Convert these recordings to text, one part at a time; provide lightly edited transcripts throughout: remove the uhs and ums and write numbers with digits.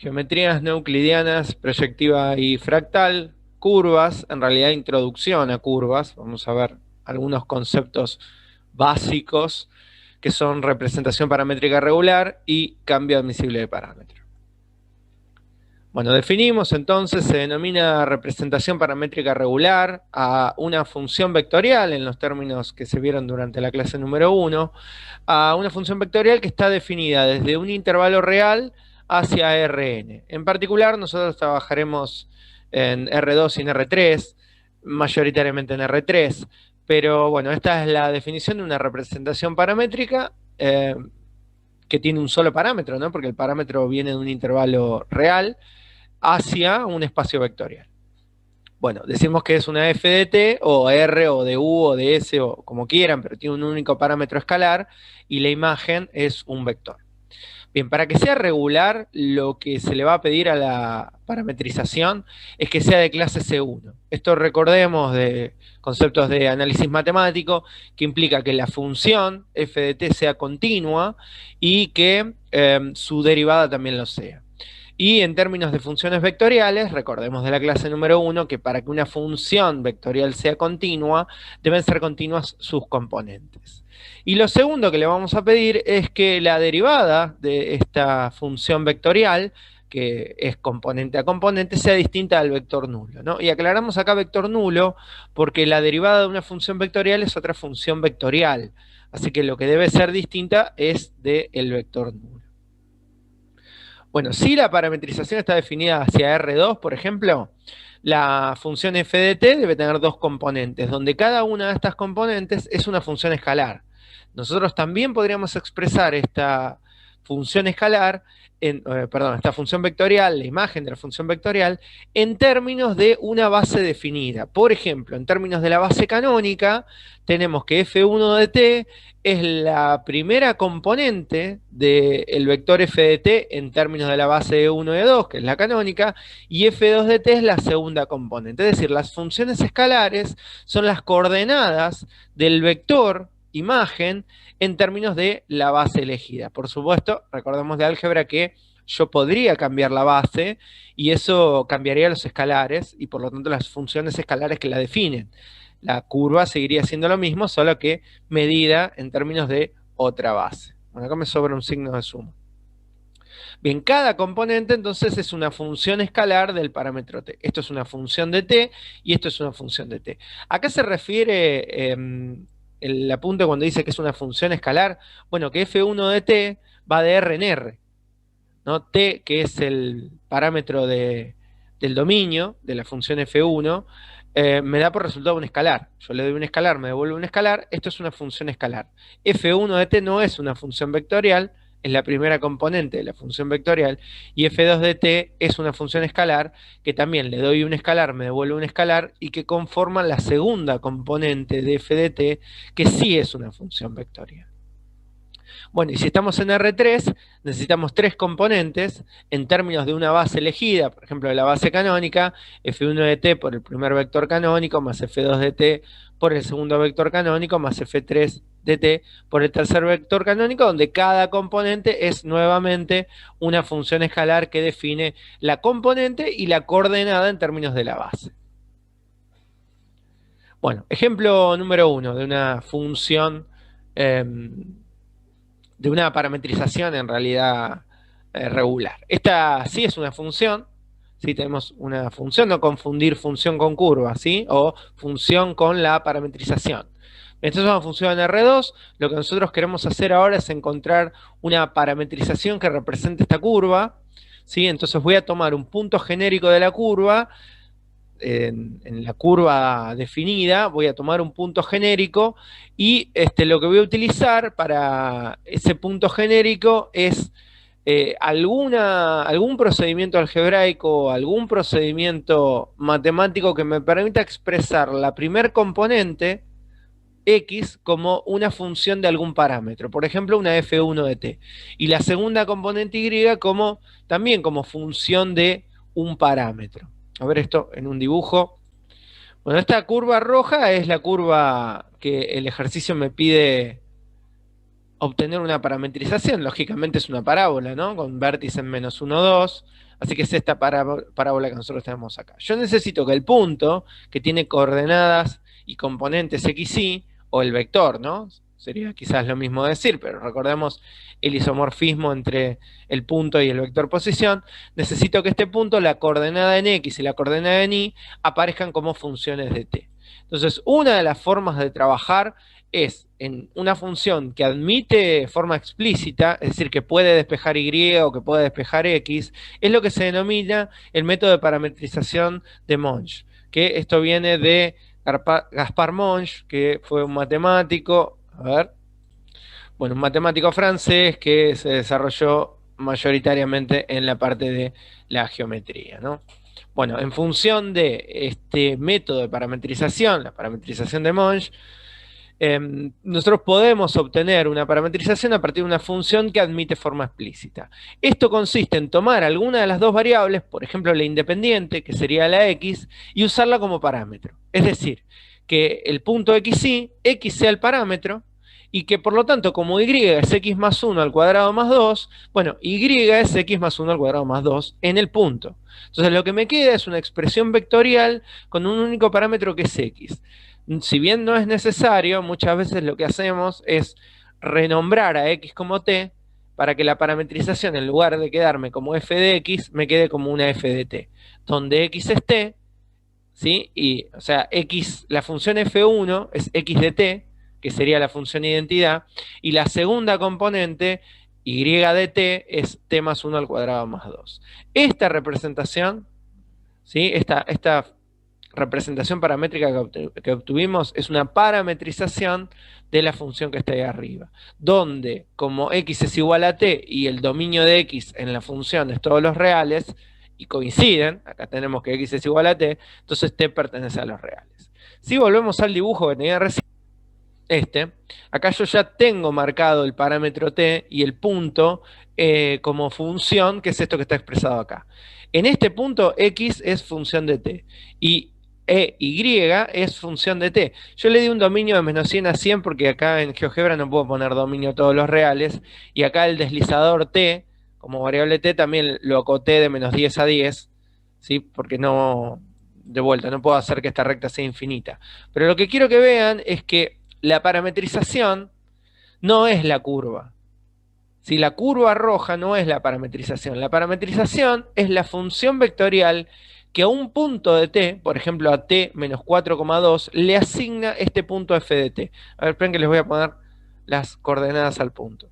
Geometrías no euclidianas, proyectiva y fractal, curvas, en realidad introducción a curvas. Vamos a ver algunos conceptos básicos que son representación paramétrica regular y cambio admisible de parámetro. Bueno, definimos entonces, se denomina representación paramétrica regular a una función vectorial, en los términos que se vieron durante la clase número 1, a una función vectorial que está definida desde un intervalo real hacia Rn. En particular, nosotros trabajaremos en R2 y en R3, mayoritariamente en R3, pero bueno, esta es la definición de una representación paramétrica que tiene un solo parámetro, ¿no? Porque el parámetro viene de un intervalo real hacia un espacio vectorial. Bueno, decimos que es una f de t, o r, o de u, o de s, o como quieran, pero tiene un único parámetro escalar, y la imagen es un vector. Bien, para que sea regular, lo que se le va a pedir a la parametrización es que sea de clase C1. Esto recordemos de conceptos de análisis matemático, que implica que la función f de t sea continua y que su derivada también lo sea. Y en términos de funciones vectoriales, recordemos de la clase número 1 que para que una función vectorial sea continua, deben ser continuas sus componentes. Y lo segundo que le vamos a pedir es que la derivada de esta función vectorial, que es componente a componente, sea distinta al vector nulo, ¿no? Y aclaramos acá vector nulo porque la derivada de una función vectorial es otra función vectorial. Así que lo que debe ser distinta es del vector nulo. Bueno, si la parametrización está definida hacia R2, por ejemplo, la función f de t debe tener dos componentes, donde cada una de estas componentes es una función escalar. Nosotros también podríamos expresar esta función escalar, esta función vectorial, la imagen de la función vectorial, en términos de una base definida. Por ejemplo, en términos de la base canónica, tenemos que f1 de t es la primera componente del vector f de t en términos de la base de 1 y de 2, que es la canónica, y f2 de t es la segunda componente. Es decir, las funciones escalares son las coordenadas del vector imagen en términos de la base elegida. Por supuesto, recordemos de álgebra que yo podría cambiar la base y eso cambiaría los escalares y por lo tanto las funciones escalares que la definen. La curva seguiría siendo lo mismo, solo que medida en términos de otra base. Bueno, acá me sobra un signo de suma. Bien, cada componente entonces es una función escalar del parámetro t. Esto es una función de t y esto es una función de t. ¿A qué se refiere el apunte cuando dice que es una función escalar? Bueno, que f1 de t va de r en r, ¿no? T, que es el parámetro del dominio de la función f1, me da por resultado un escalar. Yo le doy un escalar, me devuelve un escalar, esto es una función escalar. f1 de t no es una función vectorial, es la primera componente de la función vectorial, y f2 de t es una función escalar, que también le doy un escalar, me devuelve un escalar, y que conforma la segunda componente de f de t, que sí es una función vectorial. Bueno, y si estamos en R3, necesitamos tres componentes en términos de una base elegida, por ejemplo, de la base canónica, f1 de t por el primer vector canónico, más f2 de t por el segundo vector canónico, más f3 de t por el tercer vector canónico, donde cada componente es nuevamente una función escalar que define la componente y la coordenada en términos de la base. Bueno, ejemplo número 1 de una función de una parametrización en realidad regular. Esta sí es una función, ¿sí? Tenemos una función, no confundir función con curva, ¿sí? O función con la parametrización. Esta es una función en R2, lo que nosotros queremos hacer ahora es encontrar una parametrización que represente esta curva, ¿sí? Entonces voy a tomar un punto genérico de la curva, en la curva definida, voy a tomar un punto genérico y lo que voy a utilizar para ese punto genérico es algún procedimiento algebraico, algún procedimiento matemático que me permita expresar la primer componente x como una función de algún parámetro, por ejemplo una f1 de t, y la segunda componente y también como función de un parámetro. A ver esto en un dibujo. Bueno, esta curva roja es la curva que el ejercicio me pide obtener una parametrización. Lógicamente es una parábola, ¿no? Con vértice en -1, 2. Así que es esta parábola que nosotros tenemos acá. Yo necesito que el punto, que tiene coordenadas y componentes x, y, o el vector, ¿no? Sería quizás lo mismo decir, pero recordemos el isomorfismo entre el punto y el vector posición. Necesito que este punto, la coordenada en x y la coordenada en y, aparezcan como funciones de t. Entonces, una de las formas de trabajar es en una función que admite forma explícita, es decir, que puede despejar y o que puede despejar x, es lo que se denomina el método de parametrización de Monge, que esto viene de Gaspar Monge, que fue un matemático, un matemático francés que se desarrolló mayoritariamente en la parte de la geometría, ¿no? Bueno, en función de este método de parametrización, la parametrización de Monge, nosotros podemos obtener una parametrización a partir de una función que admite forma explícita. Esto consiste en tomar alguna de las dos variables, por ejemplo la independiente, que sería la x, y usarla como parámetro. Es decir, que el punto xy, x sea el parámetro, y que por lo tanto, como y es x más 1 al cuadrado más 2, bueno, y es x más 1 al cuadrado más 2 en el punto. Entonces lo que me queda es una expresión vectorial con un único parámetro que es x. Si bien no es necesario, muchas veces lo que hacemos es renombrar a x como t para que la parametrización, en lugar de quedarme como f de x, me quede como una f de t, donde x es t, ¿sí? Y, o sea, x, la función f1 es x de t, que sería la función identidad, y la segunda componente, y de t, es t más 1 al cuadrado más 2. Esta representación, ¿sí? Esta representación paramétrica que obtuvimos es una parametrización de la función que está ahí arriba, donde como x es igual a t y el dominio de x en la función es todos los reales, y coinciden, acá tenemos que x es igual a t, entonces t pertenece a los reales. Si volvemos al dibujo que tenía recién, acá yo ya tengo marcado el parámetro t y el punto como función, que es esto que está expresado acá. En este punto x es función de t y y es función de t. Yo le di un dominio de menos 100 a 100 porque acá en GeoGebra no puedo poner dominio a todos los reales, y acá el deslizador t como variable t también lo acoté de menos 10 a 10, ¿sí? Porque no, de vuelta, no puedo hacer que esta recta sea infinita. Pero lo que quiero que vean es que la parametrización no es la curva. Si la curva roja no es la parametrización es la función vectorial que a un punto de t, por ejemplo a t menos 4,2, le asigna este punto f de t. A ver, esperen que les voy a poner las coordenadas al punto.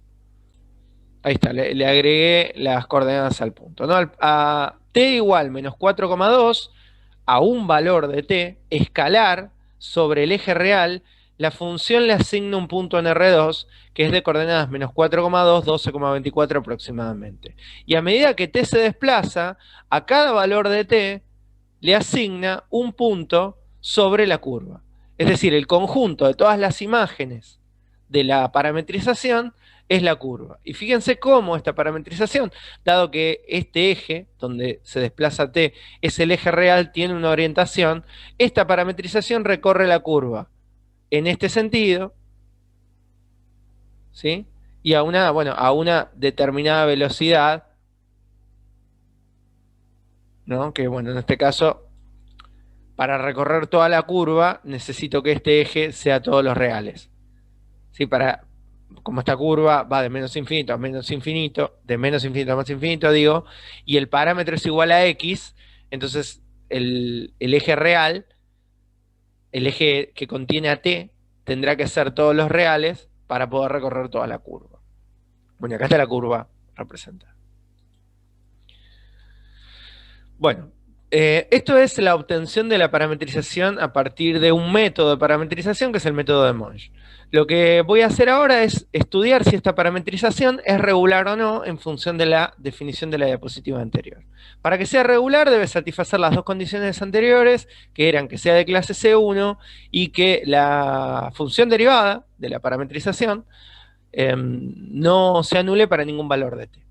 Ahí está, le agregué las coordenadas al punto, ¿no? A t igual menos 4,2, a un valor de t, escalar sobre el eje real, la función le asigna un punto en R2, que es de coordenadas menos 4,2, 12,24 aproximadamente. Y a medida que t se desplaza, a cada valor de t le asigna un punto sobre la curva. Es decir, el conjunto de todas las imágenes de la parametrización es la curva. Y fíjense cómo esta parametrización, dado que este eje, donde se desplaza t, es el eje real, tiene una orientación, esta parametrización recorre la curva en este sentido, ¿sí? Y a una determinada velocidad, ¿no? Que bueno, en este caso, para recorrer toda la curva, necesito que este eje sea todos los reales. ¿Sí? Como esta curva va de menos infinito a menos infinito, de menos infinito a más infinito, digo, y el parámetro es igual a x, entonces el eje real, el eje que contiene a t, tendrá que ser todos los reales para poder recorrer toda la curva. Bueno, acá está la curva representada. Bueno, esto es la obtención de la parametrización a partir de un método de parametrización que es el método de Monge. Lo que voy a hacer ahora es estudiar si esta parametrización es regular o no en función de la definición de la diapositiva anterior. Para que sea regular debe satisfacer las dos condiciones anteriores, que eran que sea de clase C1 y que la función derivada de la parametrización no se anule para ningún valor de t.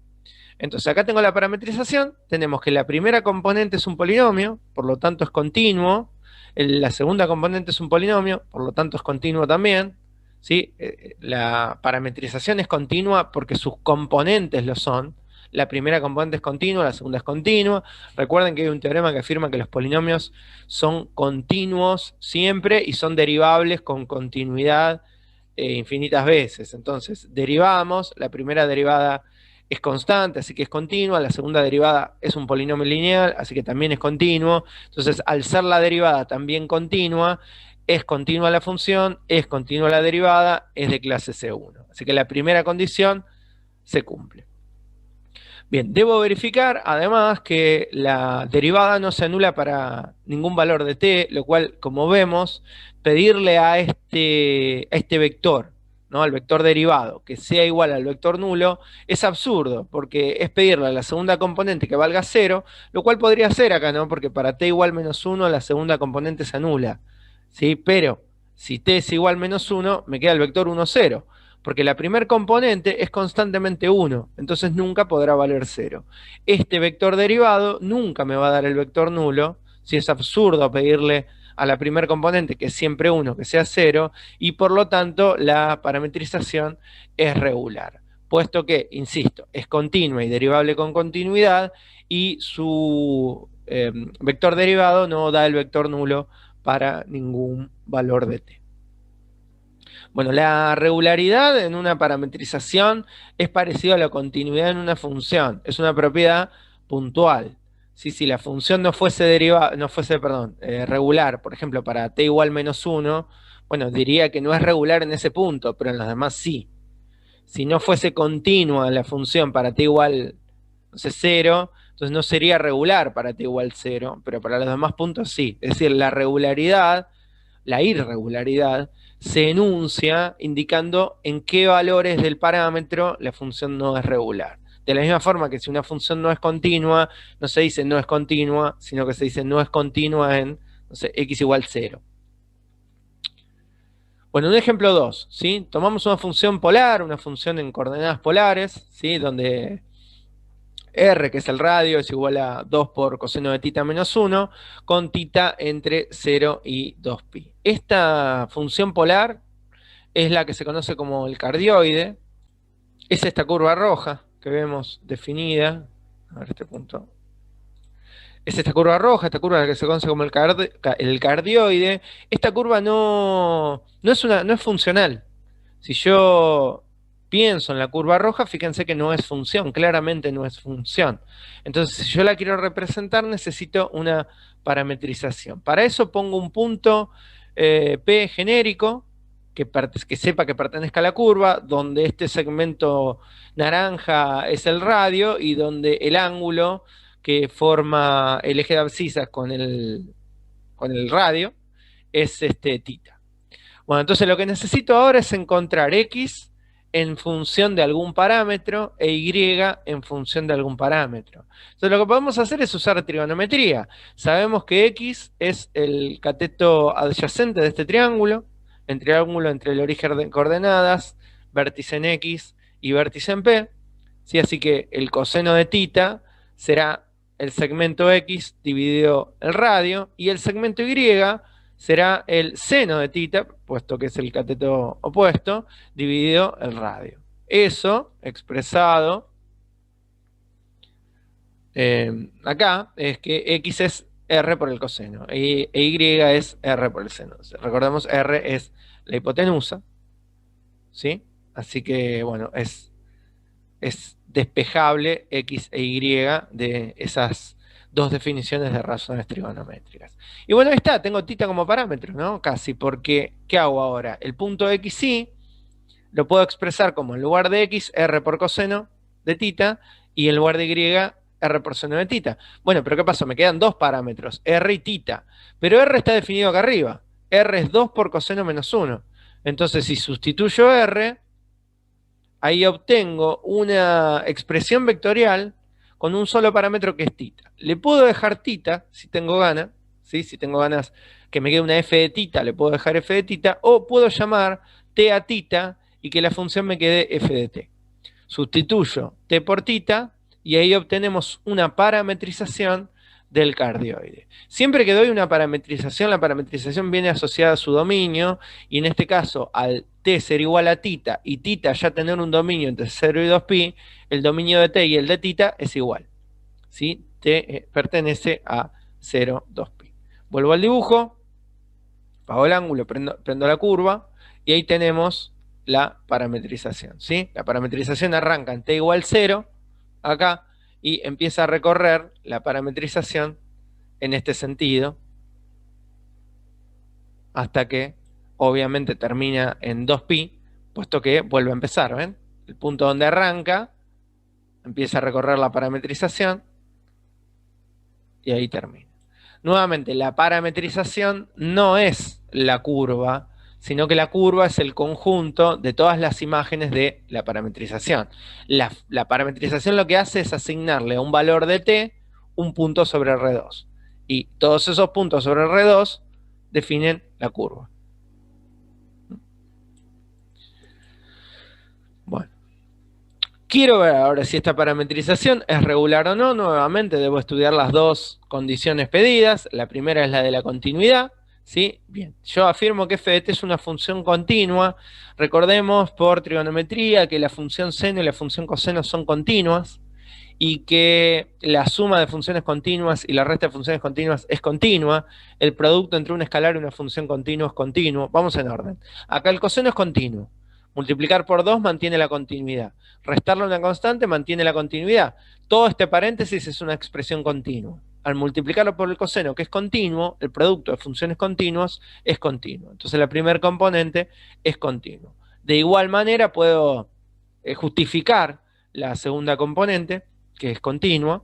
Entonces acá tengo la parametrización, tenemos que la primera componente es un polinomio, por lo tanto es continuo, la segunda componente es un polinomio, por lo tanto es continuo también, ¿sí? La parametrización es continua porque sus componentes lo son, la primera componente es continua, la segunda es continua. Recuerden que hay un teorema que afirma que los polinomios son continuos siempre y son derivables con continuidad infinitas veces. Entonces, derivamos, la primera derivada es constante, así que es continua, la segunda derivada es un polinomio lineal, así que también es continuo. Entonces, al ser la derivada también continua, es continua la función, es continua la derivada, es de clase C1. Así que la primera condición se cumple. Bien, debo verificar además que la derivada no se anula para ningún valor de t, lo cual, como vemos, pedirle a este vector, ¿no?, al vector derivado, que sea igual al vector nulo, es absurdo, porque es pedirle a la segunda componente que valga 0, lo cual podría ser acá, ¿no?, porque para t igual menos 1 la segunda componente se anula, ¿sí? Pero si t es igual menos 1, me queda el vector 1, 0. Porque la primer componente es constantemente 1, entonces nunca podrá valer 0. Este vector derivado nunca me va a dar el vector nulo, si es absurdo pedirle a la primer componente, que es siempre 1, que sea 0, y por lo tanto la parametrización es regular, puesto que, insisto, es continua y derivable con continuidad, y su vector derivado no da el vector nulo para ningún valor de t. Bueno, la regularidad en una parametrización es parecido a la continuidad en una función. Es una propiedad puntual. Si la función no fuese regular, por ejemplo, para t igual menos 1, bueno, diría que no es regular en ese punto, pero en los demás sí. Si no fuese continua la función para t igual, no sé, 0, entonces no sería regular para t igual 0, pero para los demás puntos sí. Es decir, la regularidad, la irregularidad, se enuncia indicando en qué valores del parámetro la función no es regular. De la misma forma que si una función no es continua, no se dice no es continua, sino que se dice no es continua en, no sé, x igual 0. Bueno, un ejemplo 2, ¿sí? Tomamos una función polar, una función en coordenadas polares, ¿sí?, donde R, que es el radio, es igual a 2 por coseno de tita menos 1, con tita entre 0 y 2pi. Esta función polar es la que se conoce como el cardioide. Es esta curva roja que vemos definida. A ver este punto. Es esta curva roja, esta curva que se conoce como el cardioide. Esta curva no es funcional. Si yo pienso en la curva roja, fíjense que no es función, claramente no es función. Entonces, si yo la quiero representar, necesito una parametrización. Para eso pongo un punto P genérico, que sepa que pertenezca a la curva, donde este segmento naranja es el radio y donde el ángulo que forma el eje de abscisas con el radio es tita. Bueno, entonces lo que necesito ahora es encontrar x en función de algún parámetro e y en función de algún parámetro. Entonces lo que podemos hacer es usar trigonometría. Sabemos que x es el cateto adyacente de este triángulo entre el origen de coordenadas, vértice en x y vértice en p. ¿Sí? Así que el coseno de tita será el segmento x dividido el radio, y el segmento y será el seno de tita, puesto que es el cateto opuesto, dividido el radio. Eso, expresado acá, es que x es r por el coseno, y es r por el seno. Recordemos, r es la hipotenusa, ¿sí? Así que, bueno, es despejable x e y de esas dos definiciones de razones trigonométricas. Y bueno, ahí está, tengo tita como parámetro, ¿no? Casi, porque, ¿qué hago ahora? El punto xy lo puedo expresar como en lugar de x, r por coseno de tita, y en lugar de y, r por seno de tita. Bueno, pero ¿qué pasó? Me quedan dos parámetros, r y tita. Pero r está definido acá arriba. R es 2 por coseno menos 1. Entonces, si sustituyo r, ahí obtengo una expresión vectorial con un solo parámetro que es tita. Le puedo dejar tita si tengo ganas, ¿sí? Si tengo ganas que me quede una f de tita, le puedo dejar f de tita, o puedo llamar t a tita y que la función me quede f de t. Sustituyo t por tita y ahí obtenemos una parametrización del cardioide. Siempre que doy una parametrización, la parametrización viene asociada a su dominio, y en este caso, al t ser igual a tita, y tita ya tener un dominio entre 0 y 2pi, el dominio de t y el de tita es igual. ¿Sí? T pertenece a 0, 2pi. Vuelvo al dibujo, pago el ángulo, prendo la curva, y ahí tenemos la parametrización. ¿Sí? La parametrización arranca en t igual 0, acá, y empieza a recorrer la parametrización en este sentido, hasta que obviamente termina en 2pi, puesto que vuelve a empezar, ¿ven? El punto donde arranca, empieza a recorrer la parametrización, y ahí termina. Nuevamente, la parametrización no es la curva, sino que la curva es el conjunto de todas las imágenes de la parametrización. La parametrización lo que hace es asignarle a un valor de t un punto sobre R2. Y todos esos puntos sobre R2 definen la curva. Bueno. Quiero ver ahora si esta parametrización es regular o no. Nuevamente debo estudiar las dos condiciones pedidas. La primera es la de la continuidad. ¿Sí? Bien, yo afirmo que f de t es una función continua. Recordemos por trigonometría que la función seno y la función coseno son continuas, y que la suma de funciones continuas y la resta de funciones continuas es continua. El producto entre un escalar y una función continua es continuo. Vamos en orden. Acá el coseno es continuo. Multiplicar por 2 mantiene la continuidad. Restarle una constante mantiene la continuidad. Todo este paréntesis es una expresión continua. Al multiplicarlo por el coseno, que es continuo, el producto de funciones continuas es continuo. Entonces la primer componente es continuo. De igual manera puedo justificar la segunda componente, que es continua.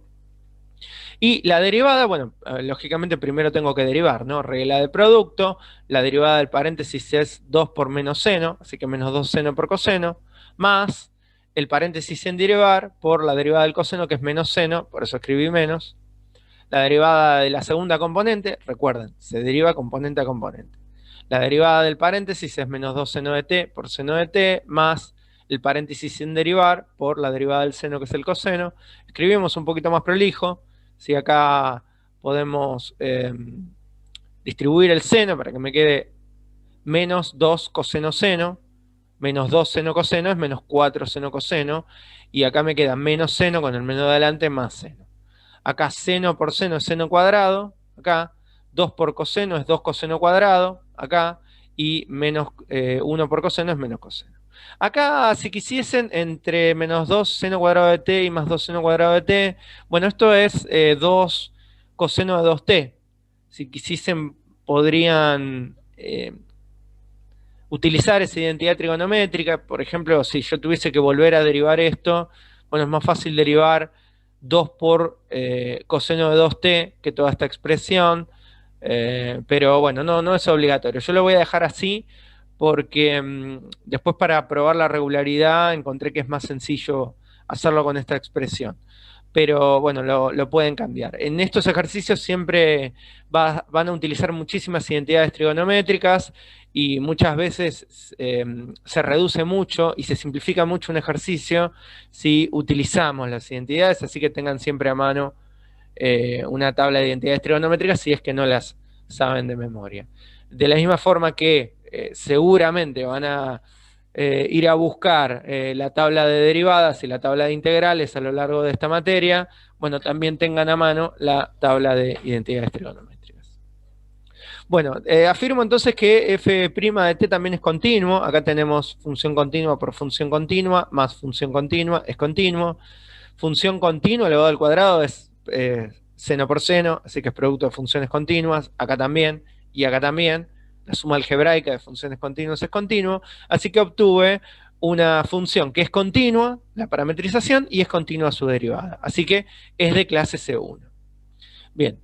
Y la derivada, bueno, lógicamente primero tengo que derivar, ¿no? Regla de producto, la derivada del paréntesis es 2 por menos seno, así que menos 2 seno por coseno, más el paréntesis sin derivar por la derivada del coseno, que es menos seno, por eso escribí menos. La derivada de la segunda componente, recuerden, se deriva componente a componente. La derivada del paréntesis es menos 2 seno de t por seno de t, más el paréntesis sin derivar por la derivada del seno, que es el coseno. Escribimos un poquito más prolijo. Si acá podemos distribuir el seno para que me quede menos 2 coseno seno, menos 2 seno coseno es menos 4 seno coseno, y acá me queda menos seno con el menos de adelante más seno. Acá seno por seno es seno cuadrado, acá 2 por coseno es 2 coseno cuadrado, acá, y menos 1 por coseno es menos coseno. Acá, si quisiesen, entre menos 2 seno cuadrado de t y más 2 seno cuadrado de t, bueno, esto es 2 coseno de 2t. Si quisiesen, podrían utilizar esa identidad trigonométrica. Por ejemplo, si yo tuviese que volver a derivar esto, bueno, es más fácil derivar 2 por coseno de 2t que toda esta expresión, pero bueno, no es obligatorio. Yo lo voy a dejar así porque después, para probar la regularidad, encontré que es más sencillo hacerlo con esta expresión. Pero bueno, lo pueden cambiar. En estos ejercicios siempre van a utilizar muchísimas identidades trigonométricas, y muchas veces se reduce mucho y se simplifica mucho un ejercicio si utilizamos las identidades, así que tengan siempre a mano una tabla de identidades trigonométricas si es que no las saben de memoria. De la misma forma que seguramente van a ir a buscar la tabla de derivadas y la tabla de integrales a lo largo de esta materia, bueno, también tengan a mano la tabla de identidades trigonométricas. Bueno, afirmo entonces que f' de t también es continuo. Acá tenemos función continua por función continua, más función continua, es continuo. Función continua elevado al cuadrado es seno por seno, así que es producto de funciones continuas. Acá también, y acá también. La suma algebraica de funciones continuas es continuo, así que obtuve una función que es continua, la parametrización, y es continua su derivada. Así que es de clase C1. Bien,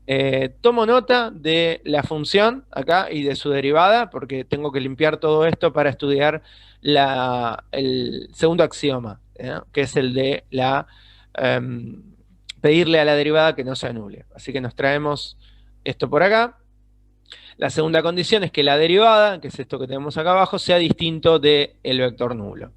tomo nota de la función acá y de su derivada, porque tengo que limpiar todo esto para estudiar el segundo axioma, que es el de pedirle a la derivada que no se anule. Así que nos traemos esto por acá. La segunda condición es que la derivada, que es esto que tenemos acá abajo, sea distinto del vector nulo.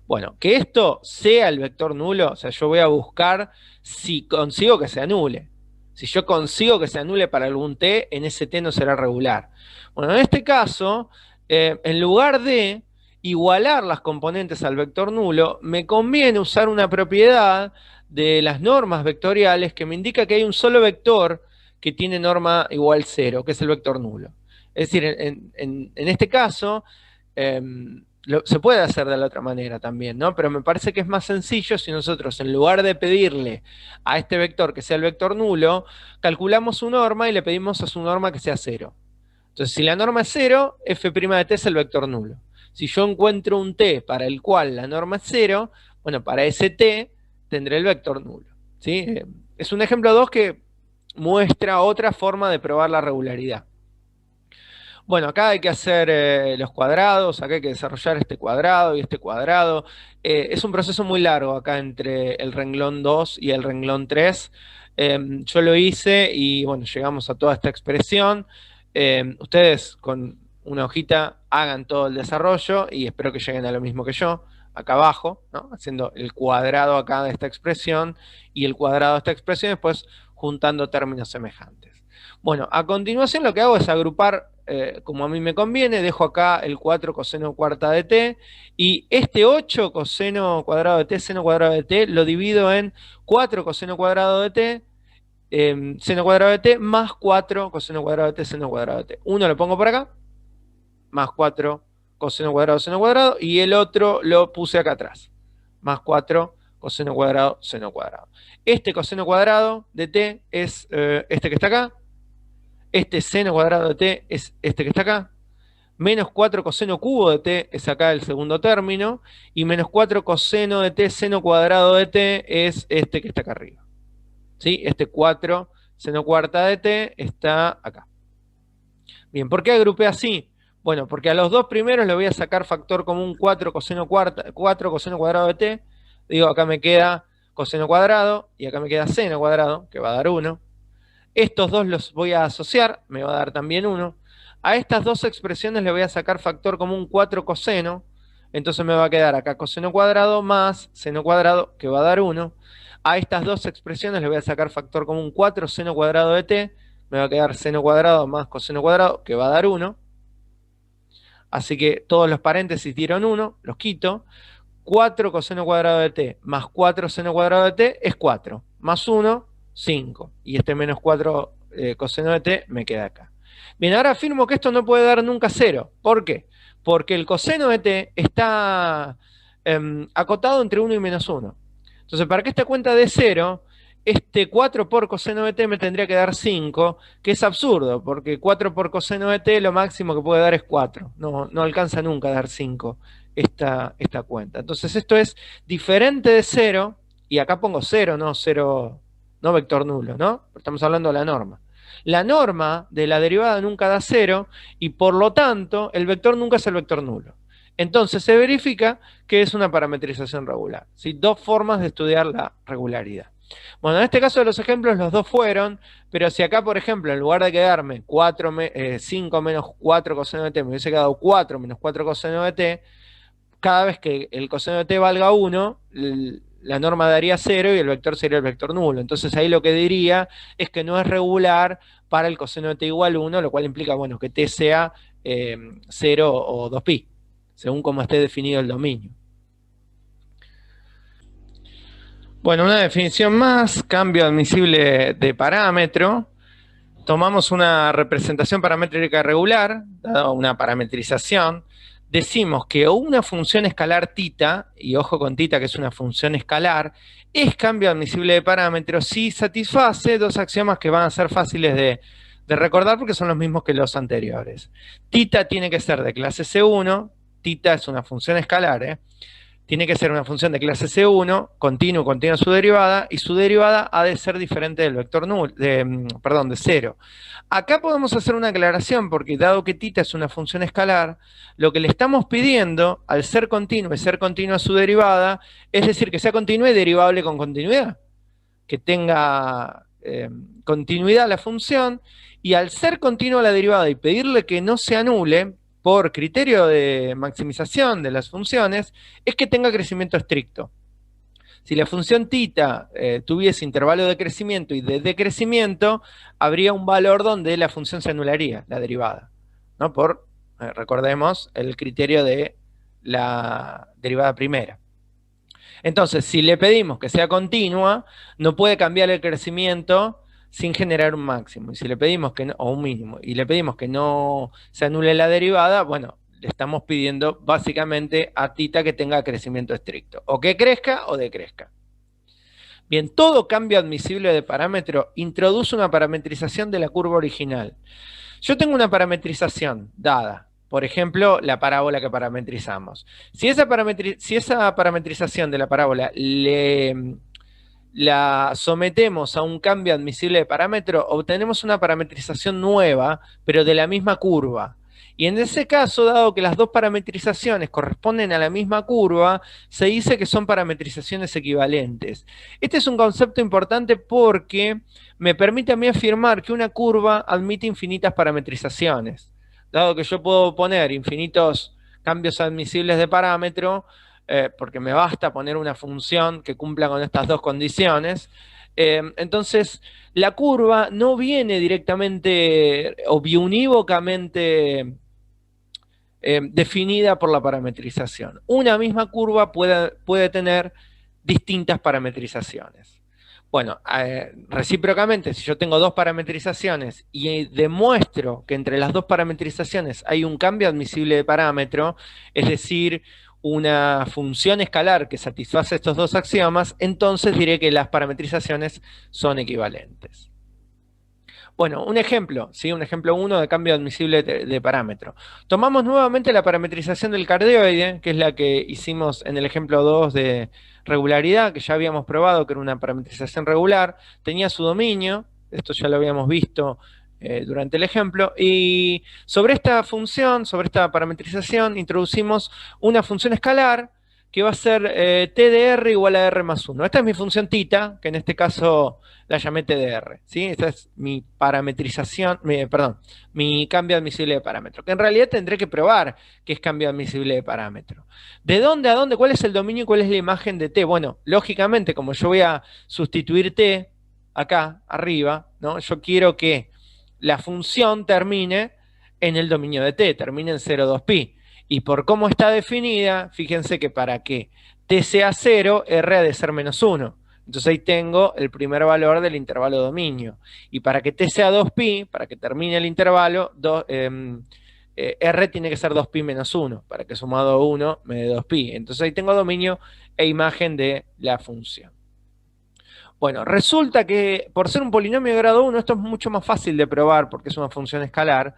Bueno, que esto sea el vector nulo, o sea, yo voy a buscar si consigo que se anule. Si yo consigo que se anule para algún t, en ese t no será regular. Bueno, en este caso, en lugar de igualar las componentes al vector nulo, me conviene usar una propiedad de las normas vectoriales que me indica que hay un solo vector que tiene norma igual 0, que es el vector nulo. Es decir, en este caso, se puede hacer de la otra manera también, ¿no? Pero me parece que es más sencillo si nosotros, en lugar de pedirle a este vector que sea el vector nulo, calculamos su norma y le pedimos a su norma que sea 0. Entonces, si la norma es 0, f' de t es el vector nulo. Si yo encuentro un t para el cual la norma es 0, bueno, para ese t tendré el vector nulo, ¿sí? Es un ejemplo 2 que muestra otra forma de probar la regularidad. Bueno, acá hay que hacer los cuadrados, acá hay que desarrollar este cuadrado y este cuadrado. Es un proceso muy largo acá entre el renglón 2 y el renglón 3. Yo lo hice y bueno, llegamos a toda esta expresión. Ustedes con una hojita hagan todo el desarrollo y espero que lleguen a lo mismo que yo, acá abajo, ¿no? Haciendo el cuadrado acá de esta expresión y el cuadrado de esta expresión, después juntando términos semejantes. Bueno, a continuación lo que hago es agrupar como a mí me conviene, dejo acá el 4 coseno cuarta de t, y este 8 coseno cuadrado de t, seno cuadrado de t, lo divido en 4 coseno cuadrado de t, seno cuadrado de t, más 4 coseno cuadrado de t, seno cuadrado de t. Uno lo pongo por acá, más 4 coseno cuadrado, seno cuadrado, y el otro lo puse acá atrás, más 4 coseno cuadrado, seno cuadrado. Este coseno cuadrado de t es este que está acá, este seno cuadrado de t es este que está acá, menos 4 coseno cubo de t es acá el segundo término, y menos 4 coseno de t seno cuadrado de t es este que está acá arriba. ¿Sí? Este 4 seno cuarta de t está acá. Bien, ¿por qué agrupé así? Bueno, porque a los dos primeros le voy a sacar factor común 4 coseno cuadrado de t. Digo, acá me queda coseno cuadrado y acá me queda seno cuadrado, que va a dar 1. Estos dos los voy a asociar, me va a dar también 1. A estas dos expresiones le voy a sacar factor común 4 coseno, entonces me va a quedar acá coseno cuadrado más seno cuadrado, que va a dar 1. A estas dos expresiones le voy a sacar factor común 4 seno cuadrado de t, me va a quedar seno cuadrado más coseno cuadrado, que va a dar 1. Así que todos los paréntesis dieron 1, los quito. 4 coseno cuadrado de t más 4 seno cuadrado de t es 4, más 1, 5. Y este menos 4 coseno de t me queda acá. Bien, ahora afirmo que esto no puede dar nunca 0. ¿Por qué? Porque el coseno de t está acotado entre 1 y menos 1. Entonces, para que esta cuenta dé 0, este 4 por coseno de t me tendría que dar 5, que es absurdo, porque 4 por coseno de t lo máximo que puede dar es 4. No alcanza nunca a dar 5 esta cuenta. Entonces esto es diferente de 0, y acá pongo 0, no vector nulo, ¿no? Estamos hablando de la norma. La norma de la derivada nunca da 0, y por lo tanto el vector nunca es el vector nulo. Entonces se verifica que es una parametrización regular. ¿Sí? Dos formas de estudiar la regularidad. Bueno, en este caso de los ejemplos los dos fueron, pero si acá, por ejemplo, en lugar de quedarme 5 menos 4 coseno de t, me hubiese quedado 4 menos 4 coseno de t, cada vez que el coseno de t valga 1, la norma daría 0 y el vector sería el vector nulo. Entonces ahí lo que diría es que no es regular para el coseno de t igual 1, lo cual implica, bueno, que t sea 0 o 2pi, según como esté definido el dominio. Bueno, una definición más, cambio admisible de parámetro. Tomamos una representación paramétrica regular, dada una parametrización. Decimos que una función escalar θ, y ojo con θ que es una función escalar, es cambio admisible de parámetro si satisface dos axiomas que van a ser fáciles de recordar porque son los mismos que los anteriores. θ tiene que ser de clase C1, θ es una función escalar, tiene que ser una función de clase C1, continua su derivada, y su derivada ha de ser diferente del vector nulo, de 0. Acá podemos hacer una aclaración, porque dado que θ es una función escalar, lo que le estamos pidiendo, al ser continua y ser continua su derivada, es decir, que sea continua y derivable con continuidad. Que tenga continuidad la función, y al ser continua la derivada y pedirle que no se anule, por criterio de maximización de las funciones, es que tenga crecimiento estricto. Si la función θ tuviese intervalo de crecimiento y de decrecimiento, habría un valor donde la función se anularía, la derivada, ¿no? Por, recordemos, el criterio de la derivada primera. Entonces, si le pedimos que sea continua, no puede cambiar el crecimiento sin generar un máximo. Y si le pedimos que no, o un mínimo, y le pedimos que no se anule la derivada, bueno, le estamos pidiendo básicamente a θ que tenga crecimiento estricto, o que crezca o decrezca. Bien, todo cambio admisible de parámetro introduce una parametrización de la curva original. Yo tengo una parametrización dada, por ejemplo, la parábola que parametrizamos. Si esa parametrización de la parábola la sometemos a un cambio admisible de parámetro, obtenemos una parametrización nueva, pero de la misma curva. Y en ese caso, dado que las dos parametrizaciones corresponden a la misma curva, se dice que son parametrizaciones equivalentes. Este es un concepto importante porque me permite a mí afirmar que una curva admite infinitas parametrizaciones. Dado que yo puedo poner infinitos cambios admisibles de parámetro, porque me basta poner una función que cumpla con estas dos condiciones, entonces la curva no viene directamente o biunívocamente definida por la parametrización. Una misma curva puede tener distintas parametrizaciones. Bueno, recíprocamente, si yo tengo dos parametrizaciones y demuestro que entre las dos parametrizaciones hay un cambio admisible de parámetro, es decir, una función escalar que satisface estos dos axiomas, entonces diré que las parametrizaciones son equivalentes. Bueno, un ejemplo, ¿sí? Un ejemplo 1 de cambio admisible de parámetro. Tomamos nuevamente la parametrización del cardioide, que es la que hicimos en el ejemplo 2 de regularidad, que ya habíamos probado que era una parametrización regular, tenía su dominio, esto ya lo habíamos visto durante el ejemplo, y sobre esta función, sobre esta parametrización, introducimos una función escalar que va a ser t de r igual a r más 1. Esta es mi función θ, que en este caso la llamé TDR, ¿sí? Esta es mi parametrización, mi cambio admisible de parámetro, que en realidad tendré que probar que es cambio admisible de parámetro. ¿De dónde a dónde? ¿Cuál es el dominio y cuál es la imagen de T? Bueno, lógicamente, como yo voy a sustituir T acá, arriba, ¿no? Yo quiero que la función termine en el dominio de T, termine en 0, 2pi. Y por cómo está definida, fíjense que para que T sea 0, R ha de ser menos 1. Entonces ahí tengo el primer valor del intervalo dominio. Y para que T sea 2pi, para que termine el intervalo, R tiene que ser 2pi menos 1, para que sumado a 1 me dé 2pi. Entonces ahí tengo dominio e imagen de la función. Bueno, resulta que por ser un polinomio de grado 1, esto es mucho más fácil de probar porque es una función escalar.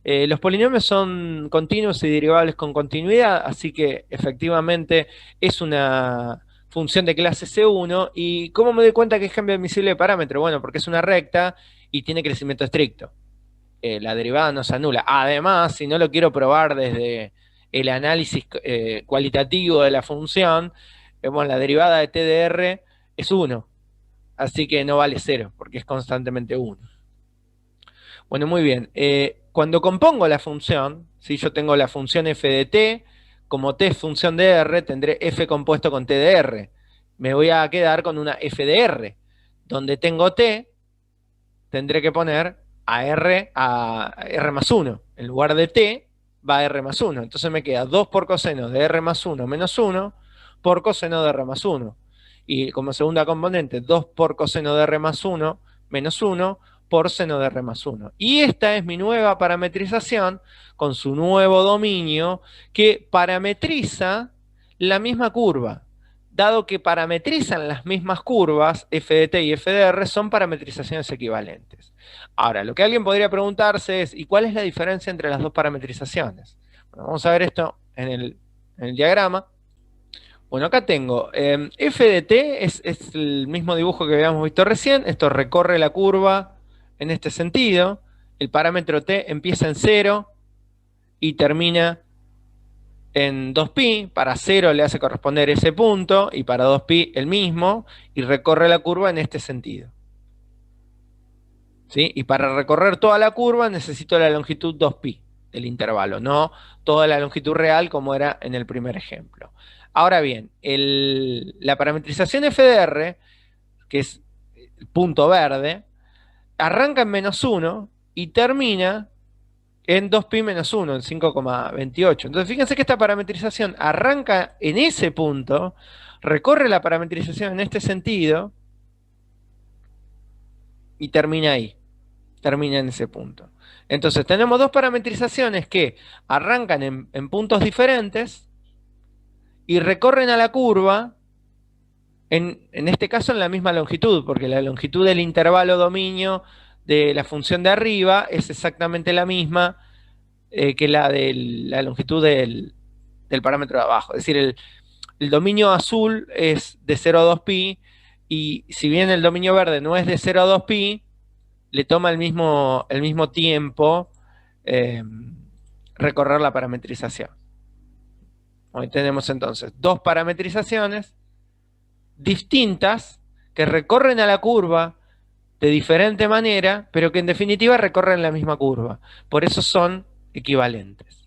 Los polinomios son continuos y derivables con continuidad, así que efectivamente es una función de clase C1. ¿Y cómo me doy cuenta que es cambio admisible de parámetro? Bueno, porque es una recta y tiene crecimiento estricto. La derivada no se anula. Además, si no lo quiero probar desde el análisis cualitativo de la función, bueno, la derivada de t de r es 1. Así que no vale 0, porque es constantemente 1. Bueno, muy bien. Cuando compongo la función, si yo tengo la función f de t, como t es función de r, tendré f compuesto con t de r. Me voy a quedar con una f de r. Donde tengo t, tendré que poner a r más 1. En lugar de t, va a r más 1. Entonces me queda 2 por coseno de r más 1 menos 1 por coseno de r más 1. Y como segunda componente, 2 por coseno de r más 1 menos 1 por seno de r más 1. Y esta es mi nueva parametrización con su nuevo dominio que parametriza la misma curva. Dado que parametrizan las mismas curvas, f de t y f de r son parametrizaciones equivalentes. Ahora, lo que alguien podría preguntarse es, ¿y cuál es la diferencia entre las dos parametrizaciones? Bueno, vamos a ver esto en el diagrama. Bueno, acá tengo f de t es el mismo dibujo que habíamos visto recién. Esto recorre la curva en este sentido. El parámetro t empieza en 0 y termina en 2pi. Para 0 le hace corresponder ese punto y para 2pi el mismo, y recorre la curva en este sentido. ¿Sí? Y para recorrer toda la curva necesito la longitud 2pi del intervalo, no toda la longitud real como era en el primer ejemplo. Ahora bien, la parametrización FDR, que es el punto verde, arranca en -1 y termina en 2pi menos 1, en 5,28. Entonces fíjense que esta parametrización arranca en ese punto, recorre la parametrización en este sentido y termina ahí, termina en ese punto. Entonces tenemos dos parametrizaciones que arrancan en puntos diferentes y recorren a la curva, en este caso en la misma longitud, porque la longitud del intervalo dominio de la función de arriba es exactamente la misma que la de la longitud del parámetro de abajo. Es decir, el dominio azul es de 0 a 2pi, y si bien el dominio verde no es de 0 a 2pi, le toma el mismo tiempo eh, recorrer la parametrización. Hoy tenemos entonces dos parametrizaciones distintas que recorren a la curva de diferente manera, pero que en definitiva recorren la misma curva. Por eso son equivalentes.